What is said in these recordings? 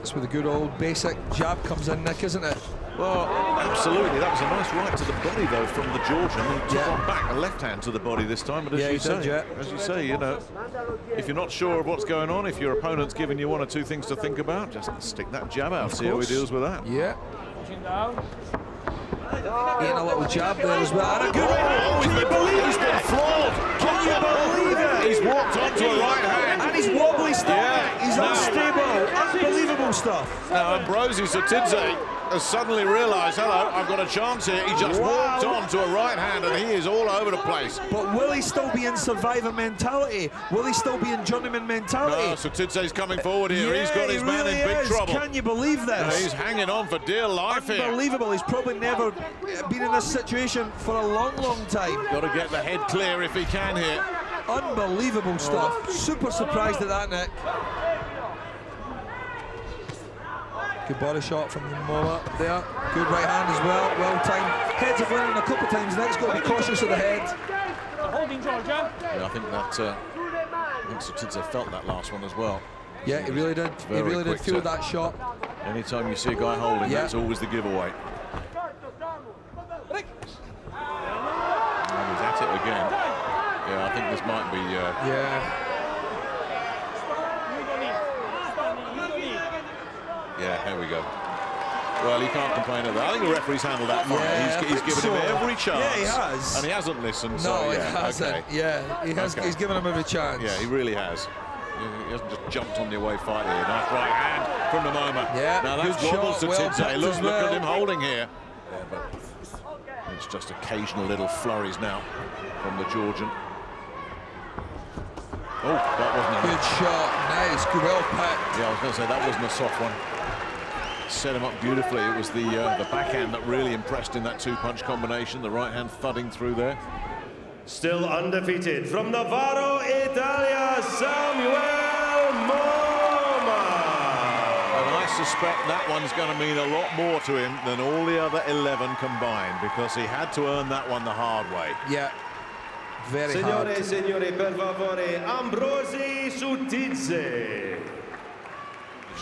That's where the good old basic jab comes in, Nick, isn't it? Well, absolutely. That was a nice right to the body, though, from the Georgian. He took one back, a left hand to the body this time. But as you say, you know, if you're not sure of what's going on, if your opponent's giving you one or two things to think about, just stick that jab out, see how he deals with that. Yeah. Getting a little jab there as well. And a good can you believe it? He's been floored. Can you believe it? He's walked onto a right hand. And he's wobbly still. Yeah. He's unstable. Unbelievable stuff. Now, Ambrosi Sotidze has suddenly realised, hello, I've got a chance here. He just walked on to a right hand and he is all over the place. But will he still be in survivor mentality? Will he still be in journeyman mentality? No, Sotidze's coming forward here. He's got his man in big trouble. Can you believe this? He's hanging on for dear life here. Unbelievable. He's probably never been in this situation for a long, long time. Got to get the head clear if he can here. Unbelievable stuff. Super surprised at that, Nick. Good body shot from Momoa there. Good right hand as well. Well timed. Heads have landed a couple of times. Nick's got to be cautious of the head. Holding Georgia. Yeah, I think Sotidze felt that last one as well. Yeah, he really did. He really did feel that shot. Anytime you see a guy holding, that's always the giveaway. And he's at it again. Yeah, I think this might be. Yeah, here we go. Well, he can't complain of that. I think the referee's handled that fine. Yeah, he's given him every chance. Yeah, he has. And he hasn't listened. No, so, he hasn't. Okay. Yeah, he has. Okay. He's given him every chance. Yeah, he really has. He hasn't just jumped on the away fight here. Nice right hand from the moment. Yeah, now that's wobbles to Tidze. Look at him holding here. Yeah, but it's just occasional little flurries now from the Georgian. Oh, that wasn't a good shot. Nice, good, well packed. Yeah, I was going to say that wasn't a soft one. Set him up beautifully. It was the backhand that really impressed in that two-punch combination. The right hand thudding through there. Still undefeated from Navarro, Italia, Samuel Moma. And I suspect that one's going to mean a lot more to him than all the other 11 combined, because he had to earn that one the hard way. Yeah, very hard. Signore, per favore, Ambrosi Sotidze.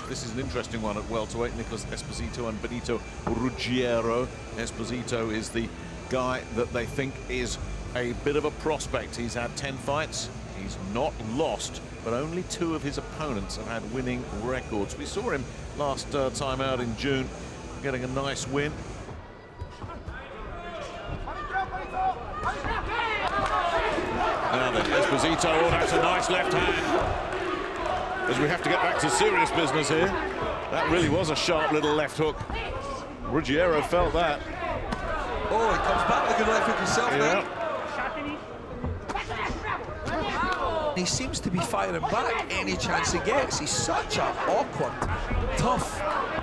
This is an interesting one at welterweight. Nicholas Esposito and Benito Ruggiero. Esposito is the guy that they think is a bit of a prospect. He's had 10 fights. He's not lost, but only 2 of his opponents have had winning records. We saw him last time out in June, getting a nice win. Now then, Esposito, oh, that's a nice left hand. As we have to get back to serious business here. That really was a sharp little left hook. Ruggiero felt that. Oh, he comes back with a good left hook himself now. He seems to be firing back any chance he gets. He's such an awkward, tough,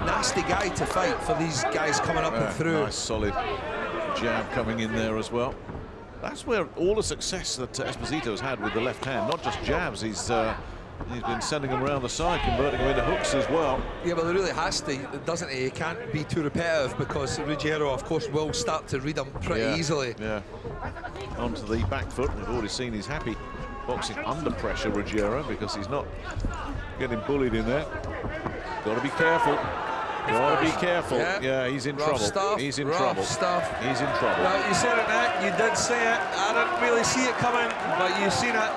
nasty guy to fight for these guys coming up and through. Nice, solid jab coming in there as well. That's where all the success that Esposito has had with the left hand, not just jabs, he's been sending them around the side, converting them into hooks as well. Yeah, but he really has to, doesn't he? He can't be too repetitive, because Ruggiero, of course, will start to read them pretty easily. Yeah. Onto the back foot. We've already seen he's happy boxing under pressure, Ruggiero, because he's not getting bullied in there. Got to be careful. Got to be careful. Yeah, he's in trouble. Stuff, he's in trouble. He's in trouble. Well, you said it, Nick. You did say it. I didn't really see it coming, but you've seen it.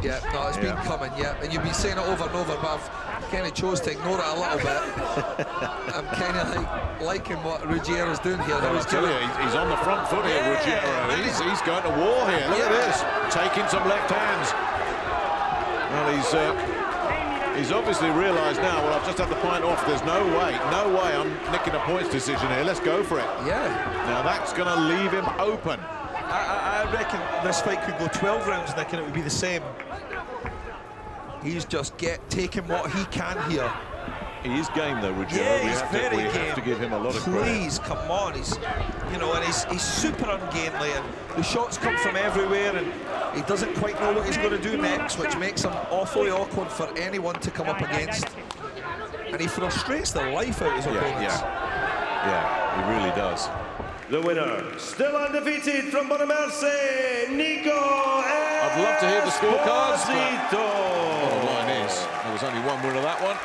Yeah, no, it's been coming, and you've been saying it over and over, but I've kind of chose to ignore it a little bit. I'm kind of liking what Ruggiero's doing here. Well, he's on the front foot here, Ruggiero. He's going to war here. Look at this, taking some left hands. Well, he's obviously realised now, well, I've just had the point off. There's no way I'm nicking a points decision here. Let's go for it. Yeah. Now that's going to leave him open. I reckon this fight could go 12 rounds, Nick, and it would be the same. He's just taking what he can here. He is game though, Ruggiero. Yeah, we have to give him a lot of credit. Please, come on. He's super ungainly, and the shots come from everywhere, and he doesn't quite know what he's going to do next, which makes him awfully awkward for anyone to come up against. And he frustrates the life out of his opponents. Yeah, he really does. The winner, still undefeated from Bonamerse, Nico Esposito. I'd love to hear the scorecards. Bottom line is, there was only one takedown winner, that one.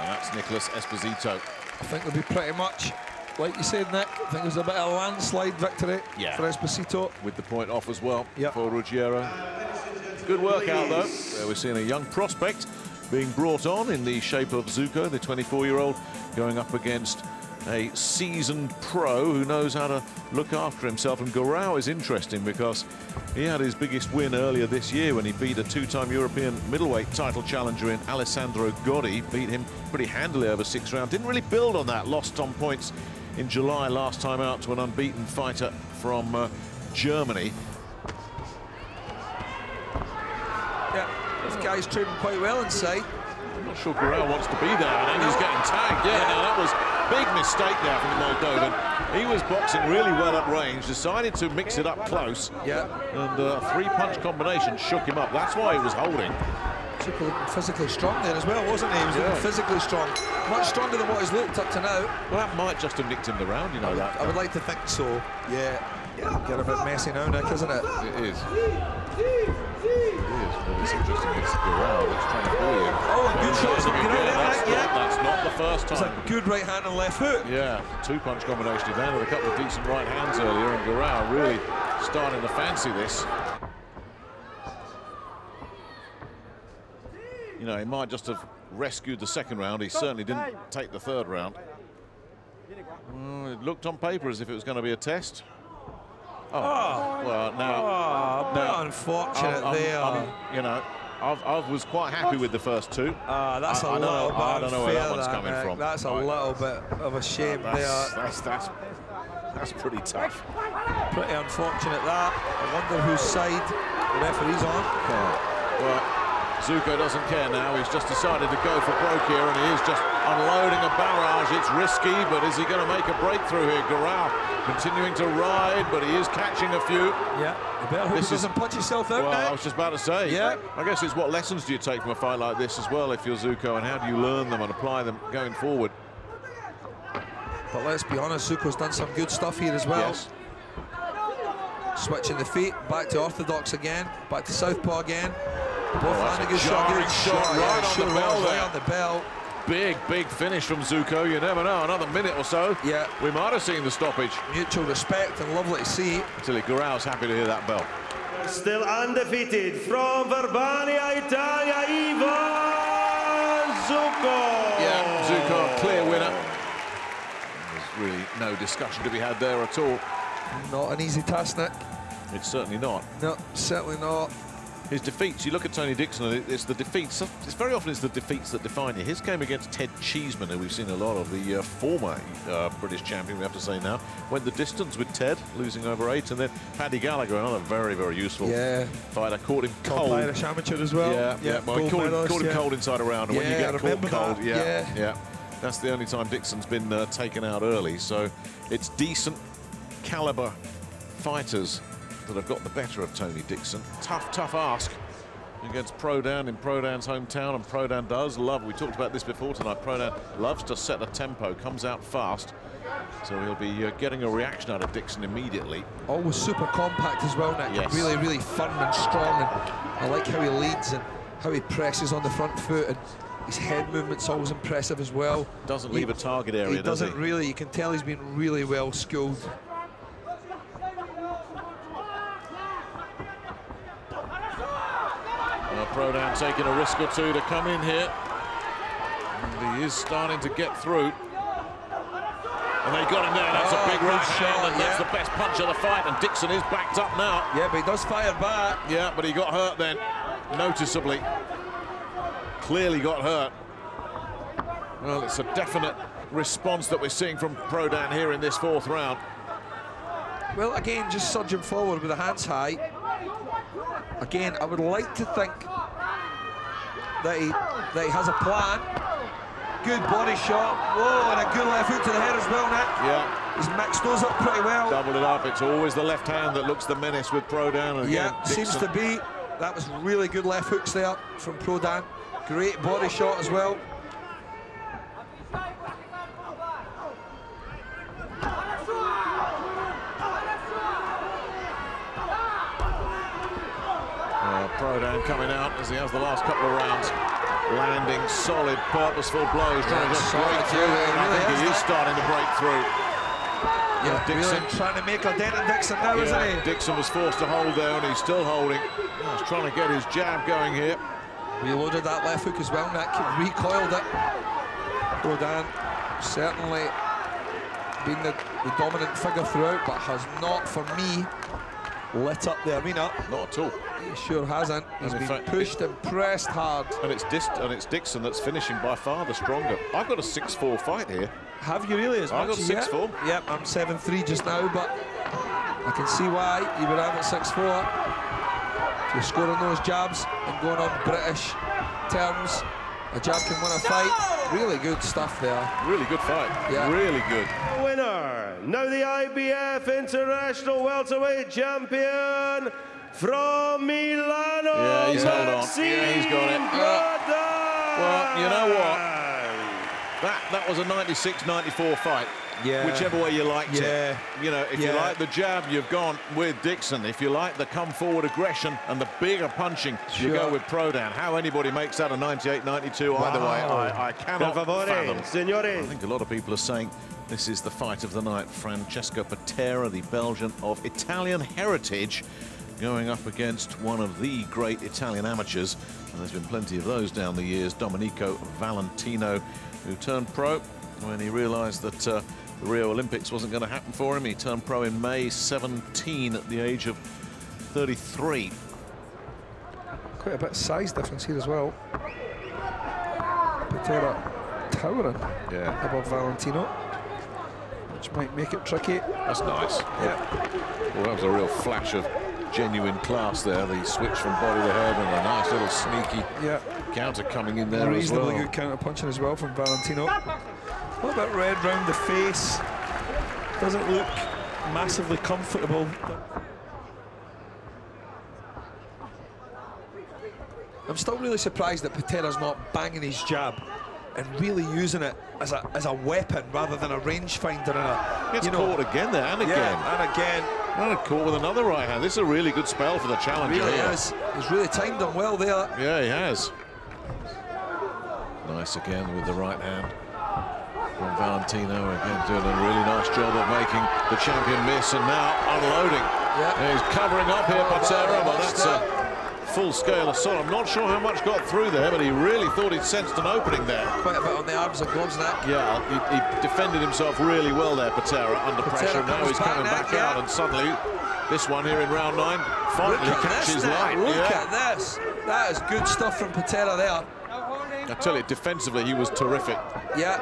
And that's Nicholas Esposito. I think it'll be pretty much like you said, Nick. I think it was a bit of a landslide victory for Esposito. With the point off as well Yep. for Ruggiero. Good workout, though. We're seeing a young prospect being brought on in the shape of Zuko, the 24-year-old, going up against a seasoned pro who knows how to look after himself. And Guerrero is interesting because he had his biggest win earlier this year when he beat a two-time European middleweight title challenger in Alessandro Gotti. Beat him pretty handily over 6 rounds. Didn't really build on that. Lost on points in July last time out to an unbeaten fighter from Germany. Yeah, this guy's trading quite well inside. I'm not sure Guerrero wants to be there. I think he's getting tagged. Yeah, now that was a big mistake there from the Moldovan. He was boxing really well at range, decided to mix it up close. Yeah. And a 3-punch combination shook him up. That's why he was holding. Zuko looking physically strong there as well, wasn't he? He was looking physically strong. Much stronger than what he's looked up to now. Well, that might just have nicked him the round, you know that. I would like to think so. Yeah. Get a bit messy now, Nick, isn't it? It is. Well, it's interesting. It's Guerrero that's trying to bully him. Oh, good shots from Guerrero. That's not the first It's time. a good right hand and left hook. Yeah, 2-punch combination. He landed a couple of decent right hands earlier, and Guerrero really starting to fancy this. You know, he might just have rescued the second round. He certainly didn't take the third round. Well, it looked on paper as if it was going to be a test. Oh, well, now, bit unfortunate there. You know, I was quite happy with the first two. That's a little bit I don't know where that one's unfair, coming Nick. from. That's a little bit of a shame there. That's pretty tough. Pretty unfortunate that. I wonder whose side the referee's on. Well, Zuko doesn't care now. He's just decided to go for broke here, and he is just unloading a barrage. It's risky, but is he going to make a breakthrough here? Guerrero continuing to ride, but he is catching a few. Yeah, you better hope he doesn't punch himself out Well, now. I was just about to say. Yeah. I guess it's what lessons do you take from a fight like this as well if you're Zuko, and how do you learn them and apply them going forward? But let's be honest, Zuko's done some good stuff here as well. Yes. Switching the feet, back to orthodox again, back to southpaw again. Both that's landing a good shot, jarring good shot shot, right yeah, on sure the bell was, there. right on the bell. Big finish from Zuko. You never know. Another minute or so. Yeah. We might have seen the stoppage. Mutual respect and lovely to see. Until Guerrero's happy to hear that bell. Still undefeated from Verbania, Italia, Ivan Zuko. Yeah, Zuko, clear winner. There's really no discussion to be had there at all. Not an easy task, Nick. It's certainly not. No, certainly not. His defeats, you look at Tony Dixon, and it's the defeats. It's very often it's the defeats that define you. His game against Ted Cheeseman, who we've seen a lot of, the former British champion, we have to say now, went the distance with Ted, losing over 8, and then Paddy Gallagher, another very, very useful fighter, caught him cold. Irish amateur as well. Yeah. Well, he caught him cold inside a round, and when you get caught cold, yeah. that's the only time Dixon's been taken out early. So it's decent caliber fighters that have got the better of Tony Dixon. Tough ask against Prodan in Prodan's hometown, and Prodan does love, we talked about this before tonight, Prodan loves to set a tempo, comes out fast, so he'll be getting a reaction out of Dixon immediately. Always super compact as well, Nick. Yes. Really, really firm and strong, and I like how he leads and how he presses on the front foot, and his head movement's always impressive as well. Doesn't leave a target area, He doesn't really, you can tell he's been really well schooled. Prodan taking a risk or two to come in here. And he is starting to get through. And they got him there. That's a big right hand, and that's the best punch of the fight. And Dixon is backed up now. Yeah, but he does fire back. Yeah, but he got hurt then, noticeably. Clearly got hurt. Well, it's a definite response that we're seeing from Prodan here in this 4th round. Well, again, just surging forward with the hands high. Again, I would like to think that he has a plan. Good body shot. Whoa, and a good left hook to the head as well, Nick. Yeah. He's mixed those up pretty well. Doubled it up. It's always the left hand that looks the menace with Prodan. And yeah, seems to be. That was really good left hooks there from Prodan. Great body shot as well. Prodan coming out as he has the last couple of rounds. landing solid, purposeful blows, trying to just solid, break through here, and I really think he is is starting to break through. Yeah, Dixon. really trying to make a dent in Dixon now, isn't he? Dixon was forced to hold there, and he's still holding. He's trying to get his jab going here. Reloaded that left hook as well, Nick. Recoiled it. Rodin certainly been the dominant figure throughout, but has not, for me, lit up the arena. Not at all. He sure hasn't. He's And in been fact, pushed and pressed hard. And it's Dixon that's finishing by far the stronger. I've got a 6-4 fight here. Have you really as I've much got as yet? 6-4. Yep, I'm 7-3 just now, but I can see why you would have it 6-4. If you're scoring those jabs and going on British terms, a jab can win a fight. Really good stuff there. Really good fight. Yeah. Really good. Winner, now the IBF International Welterweight Champion from Milano. Yeah, he's held on. Maxime Yeah, he's got it. Rodin. Well, you know what? That was a 96-94 fight. Yeah. Whichever way you liked Yeah. it. You know, if you like the jab, you've gone with Dixon. If you like the come-forward aggression and the bigger punching, you go with Prodan. How anybody makes that a 98-92, either way, I cannot Per favore, fathom. I signori. think a lot of people are saying this is the fight of the night. Francesco Patera, the Belgian of Italian heritage, going up against one of the great Italian amateurs. And there's been plenty of those down the years. Domenico Valentino, who turned pro when he realized that the Rio Olympics wasn't going to happen for him. He turned pro in May 17 at the age of 33. Quite a bit of size difference here as well. Patera towering above Valentino, which might make it tricky. That's nice. Yeah. Well, that was a real flash of genuine class there. The switch from body to head and a nice little sneaky counter coming in there as well. Reasonably good counter punching as well from Valentino. A little bit red round the face. Doesn't look massively comfortable. I'm still really surprised that Patera's not banging his jab and really using it as a weapon rather than a rangefinder and a, Gets caught again there and again. Yeah, and again. And caught with another right hand. This is a really good spell for the challenger. Really here. is. He's really timed him well there. Yeah, he has. Nice again with the right hand. From Valentino again doing a really nice job of making the champion miss and now unloading. Yeah. He's covering up here, Patera, but that's a full-scale assault. I'm not sure how much got through there, but he really thought he'd sensed an opening there. Quite a bit on the arms and gloves there. Yeah, he defended himself really well there, Patera, under pressure. Now he's coming back out, and suddenly this one here in round 9 finally catches light. Look at this. That is good stuff from Patera there. I tell you, defensively, he was terrific. Yeah.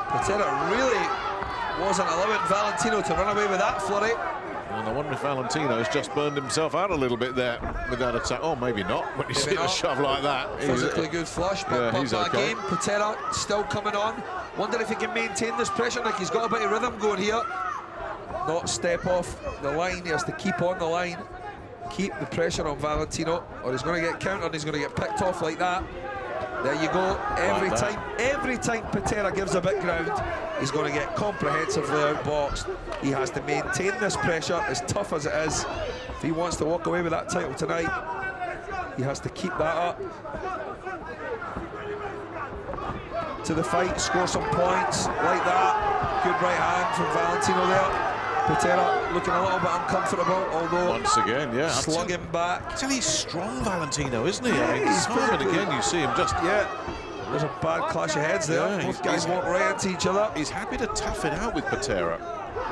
Patera really wasn't allowing Valentino to run away with that flurry. And I wonder if Valentino's just burned himself out a little bit there with that attack. Oh, maybe not, when you see a shove like that. Physically good flush, but he's okay. again, Patera still coming on. Wonder if he can maintain this pressure. Like he's got a bit of rhythm going here. Not step off the line, he has to keep on the line. Keep the pressure on Valentino, or he's going to get countered, he's going to get picked off like that. There you go. Every time Patera gives a bit ground, he's going to get comprehensively outboxed. He has to maintain this pressure, as tough as it is. If he wants to walk away with that title tonight, he has to keep that up. To the fight, score some points like that. Good right hand from Valentino there. Patera looking a little bit uncomfortable, although once again, slugging back. Actually, he's strong, Valentino, isn't he? I mean, time and again you see him just... There's a bad clash of heads there. Both guys walk right into each other. He's happy to tough it out with Patera.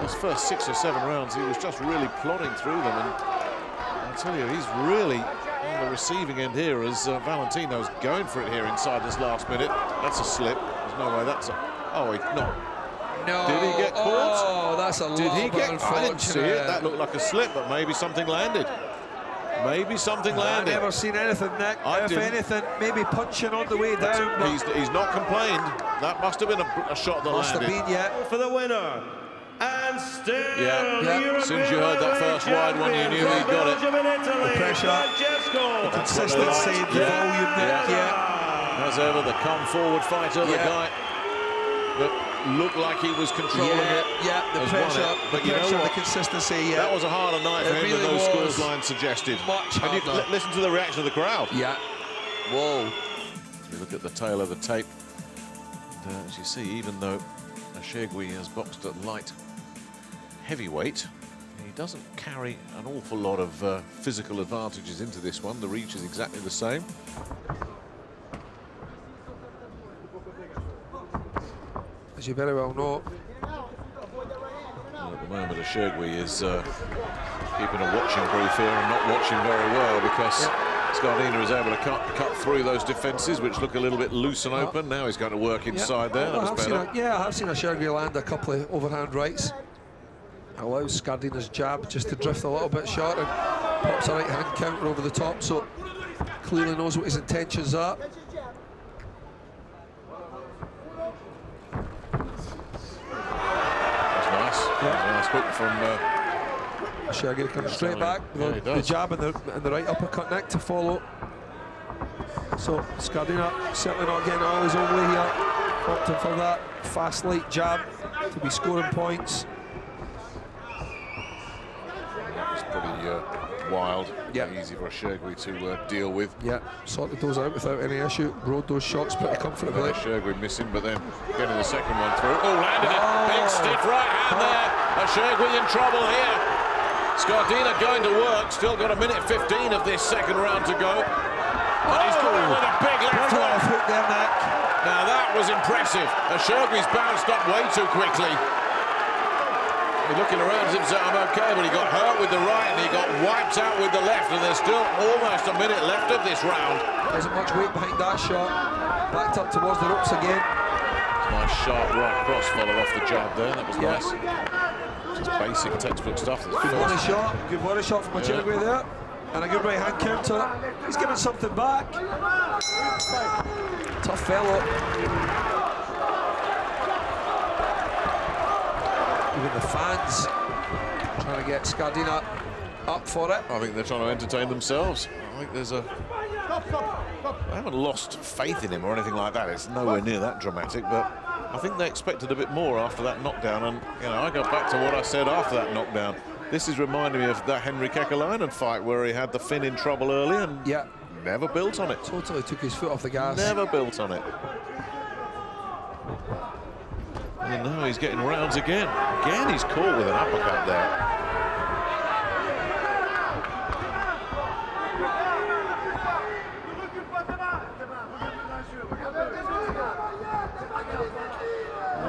Those first 6 or 7 rounds, he was just really plodding through them. And I tell you, he's really on the receiving end here as Valentino's going for it here inside this last minute. That's a slip. There's no way that's a... Oh, no. No. Did he get caught? Oh, that's a Did he get? unfortunate. I didn't see it. That looked like a slip, but maybe something landed. Maybe something landed. I've never seen anything, Nick. If anything, maybe punching on the way down. He's not complained. That must have been a shot that must landed. Have been, yeah. For the winner, and still As soon as you heard that first wide one, you knew he got it. The pressure, the consistency, the volume, Nick, As ever, the come-forward fighter, the guy that looked like he was controlling it. Yeah, the pressure, but you know what? the consistency, That was a harder night for him than those scores lines suggested. Much harder. And you listen to the reaction of the crowd. Yeah. Whoa. We look at the tail of the tape. And, as you see, even though Oshegui has boxed at light heavyweight, he doesn't carry an awful lot of physical advantages into this one. The reach is exactly the same. As you very well know. Well, at the moment, Oshegui is keeping a watching brief here and not watching very well, because Scardina is able to cut through those defences, which look a little bit loose and open. Now he's going to work inside there. That was better. I have seen Oshegui land a couple of overhand rights. Allows Scardina's jab just to drift a little bit short and pops a right hand counter over the top, so clearly knows what his intentions are. Nice hook from Oshegui comes straight back with the jab and the right uppercut neck to follow. So Scardina certainly not getting all his own way here. Opting for that fast light jab to be scoring points. It's pretty wild. Easy for Oshegui to deal with. Sorted those out without any issue. Rode those shots pretty comfortably. Oshegui missing, but then getting the second one through. Oh, landed it. Big stiff right hand there. Oshegui in trouble here. Scardina going to work. Still got 1:15 of this second round to go. And he's going with a big left hook there, Nick. Now that was impressive. Oshegui's bounced up way too quickly. He's looking around as if I'm okay, but he got hurt with the right and he got wiped out with the left, and there's still almost a minute left of this round. There isn't much weight behind that shot. Backed up towards the ropes again. Nice sharp right cross followed off the jab there. That was nice. Just basic textbook stuff. Good body shot from Oshegui there. And a good right hand counter. He's giving something back. Tough fellow. Even the fans trying to get Scardina up for it. I think they're trying to entertain themselves. I think there's I haven't lost faith in him or anything like that. It's nowhere near that dramatic, but I think they expected a bit more after that knockdown. And, you know, I go back to what I said after that knockdown. This is reminding me of that Henry Kekalainen fight where he had the Finn in trouble early and never built on it. Totally took his foot off the gas. Never built on it. And now he's getting rounds again. Again, he's caught with an uppercut there.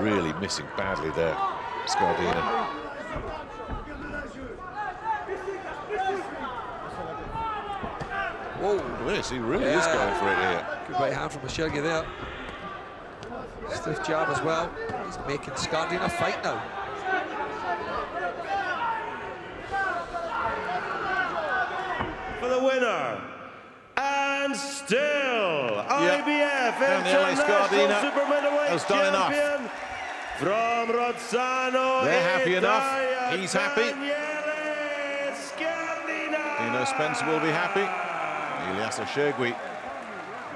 Really missing badly there, Scardina. Whoa, yes, he really is going for it here. Good right hand from Oshegui there. Stiff jab as well. He's making Scardina fight now. For the winner, and still IBF International Super Middleweight Champion from Rozzano, they're happy enough. He's happy. Dino Spencer will be happy. Elias Oshegui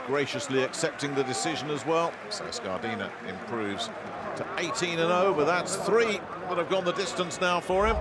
graciously accepting the decision as well. So Scardina improves to 18-0, but that's 3 that have gone the distance now for him.